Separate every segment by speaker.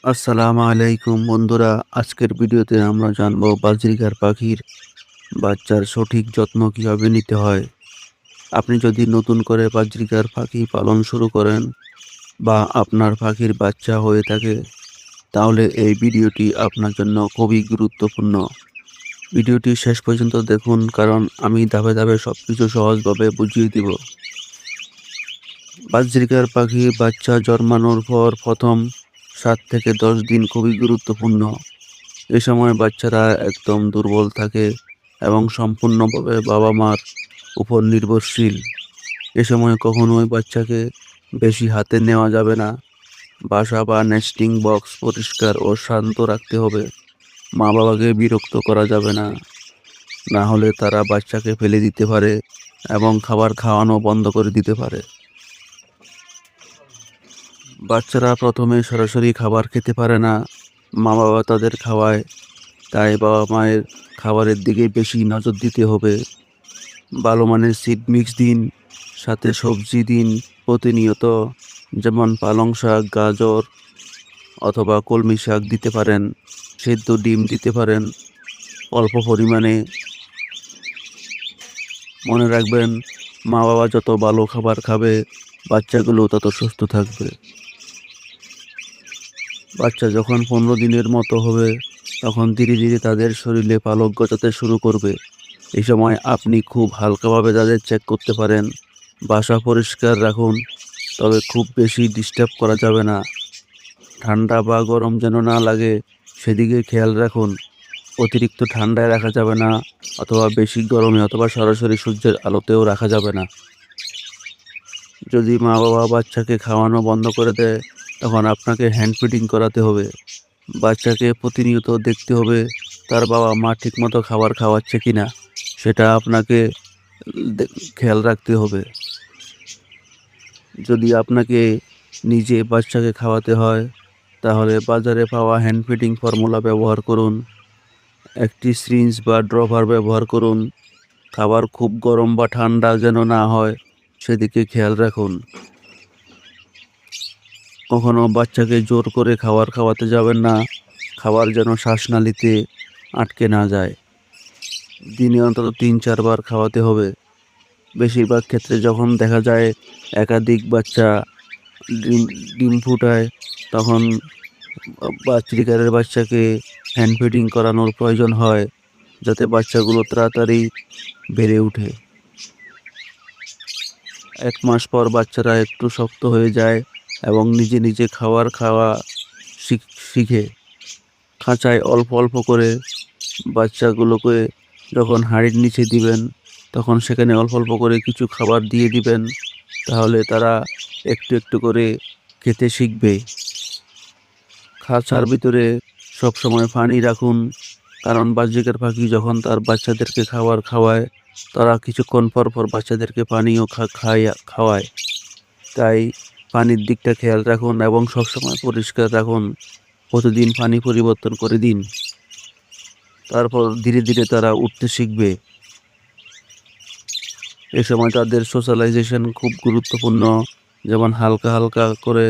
Speaker 1: আসসালামু আলাইকুম বন্ধুরা, আজকের ভিডিওতে আমরা জানবো বাজরিকার পাখির বাচ্চার সঠিক যত্ন কিভাবে নিতে হয়। আপনি যদি নতুন করে বাজরিকার পাখি পালন শুরু করেন বা আপনার পাখির বাচ্চা হয়ে থাকে, তাহলে এই ভিডিওটি আপনার জন্য খুবই গুরুত্বপূর্ণ। ভিডিওটি শেষ পর্যন্ত দেখুন, কারণ আমি ধাপে ধাপে সবকিছু সহজভাবে বুঝিয়ে দিব। বাজরিকার পাখি বাচ্চা জন্মানোর পর প্রথম 7 থেকে 10 দিন খুবই গুরুত্বপূর্ণ। এ সময় বাচ্চারা একদম দুর্বল থাকে এবং সম্পূর্ণভাবে বাবা মার উপর নির্ভরশীল। এ সময় কখনোই বাচ্চাকে বেশি হাতে নেওয়া যাবে না। বাসা বা নেস্টিং বক্স পরিষ্কার ও শান্ত রাখতে হবে। মা বাবাকে বিরক্ত করা যাবে না, না হলে তারা বাচ্চাকে ফেলে দিতে পারে এবং খাবার খাওয়ানো বন্ধ করে দিতে পারে। বাচ্চারা প্রথমে সরাসরি খাবার খেতে পারে না, মা বাবা তাদের খাওয়ায়। তাই বাবা মায়ের খাবারের দিকে বেশি নজর দিতে হবে। ভালো মানের সিড মিক্স দিন, সাথে সবজি দিন প্রতিনিয়ত, যেমন পালং শাক, গাজর অথবা কলমি শাক দিতে পারেন। সেদ্ধ ডিম দিতে পারেন অল্প পরিমাণে। মনে রাখবেন, মা বাবা যত ভালো খাবার খাবে, বাচ্চাগুলো তত সুস্থ থাকবে। বাচ্চা যখন 15 দিনের মতো হবে, তখন ধীরে ধীরে তাদের শরীরে পালক গজাতে শুরু করবে। এই সময় আপনি খুব হালকাভাবে তাদের চেক করতে পারেন। বাসা পরিষ্কার রাখুন, তবে খুব বেশি ডিস্টার্ব করা যাবে না। ঠান্ডা বা গরম যেন না লাগে সেদিকে খেয়াল রাখুন। অতিরিক্ত ঠান্ডায় রাখা যাবে না, অথবা বেশি গরমে অথবা সরাসরি সূর্যের আলোতেও রাখা যাবে না। যদি মা বাবা বাচ্চাকে খাওয়ানো বন্ধ করে দেয়, তখন আপনাকে হ্যান্ড ফিডিং করাতে হবে। বাচ্চাকে প্রতিনিয়ত দেখতে হবে তার বাবা মা ঠিকমতো খাবার খাওয়াচ্ছে কিনা, সেটা আপনাকে খেয়াল রাখতে হবে। যদি আপনাকে নিজে বাচ্চাকে খাওয়াতে হয়, তাহলে বাজারে পাওয়া হ্যান্ড ফিডিং ফর্মুলা ব্যবহার করুন। একটি সিরিঞ্জ বা ড্রপার ব্যবহার করুন। খাবার খুব গরম বা ঠান্ডা যেন না হয় সেদিকে খেয়াল রাখুন। কখনো বাচ্চাকে জোর করে খাবার খাওয়াতে যাবেন না। খাবার যেন শ্বাসনালীতে আটকে না যায়। দিনে অন্তত 3-4 বার খাওয়াতে হবে। বেশিরভাগ ক্ষেত্রে যখন দেখা যায় একাধিক বাচ্চা ডিম ডিম ফুটায়, তখন বাচ্চাকারের বাচ্চাকে হ্যান্ড ফিডিং করানোর প্রয়োজন হয়, যাতে বাচ্চাগুলো তাড়াতাড়ি বেড়ে ওঠে। 1 মাস পর বাচ্চারা একটু শক্ত হয়ে যায় এবং নিজে নিজে খাবার খাওয়া শিখে। খাঁচায় অল্প অল্প করে বাচ্চাগুলোকে যখন হাঁড়ির নিচে দিবেন, তখন সেখানে অল্প অল্প করে কিছু খাবার দিয়ে দিবেন। তাহলে তারা একটু একটু করে খেতে শিখবে। খাঁচার ভিতরে সবসময় পানি রাখুন, কারণ বাজরিকার পাখি যখন তার বাচ্চাদেরকে খাবার খাওয়ায়, তারা কিছুক্ষণ পর পর বাচ্চাদেরকে পানিও খাওয়ায়। তাই পানির দিকটা খেয়াল রাখুন এবং সবসময় পরিষ্কার রাখুন। প্রতিদিন পানি পরিবর্তন করে দিন। তারপর ধীরে ধীরে তারা উঠতে শিখবে। এ সময় তাদের সোশ্যালাইজেশন খুব গুরুত্বপূর্ণ, যেমন হালকা হালকা করে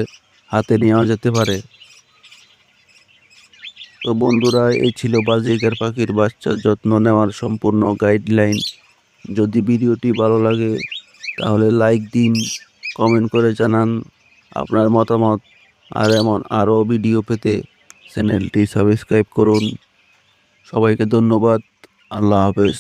Speaker 1: হাতে নেওয়া যেতে পারে। তো বন্ধুরা, এই ছিল বাজরিকার পাখির বাচ্চার যত্ন নেওয়ার সম্পূর্ণ গাইডলাইন। যদি ভিডিওটি ভালো লাগে, তাহলে লাইক দিন, কমেন্ট করে জানান আপনার মতামত। আর এমন আরও ভিডিও পেতে চ্যানেলটি সাবস্ক্রাইব করুন। সবাইকে ধন্যবাদ। আল্লাহ হাফেজ।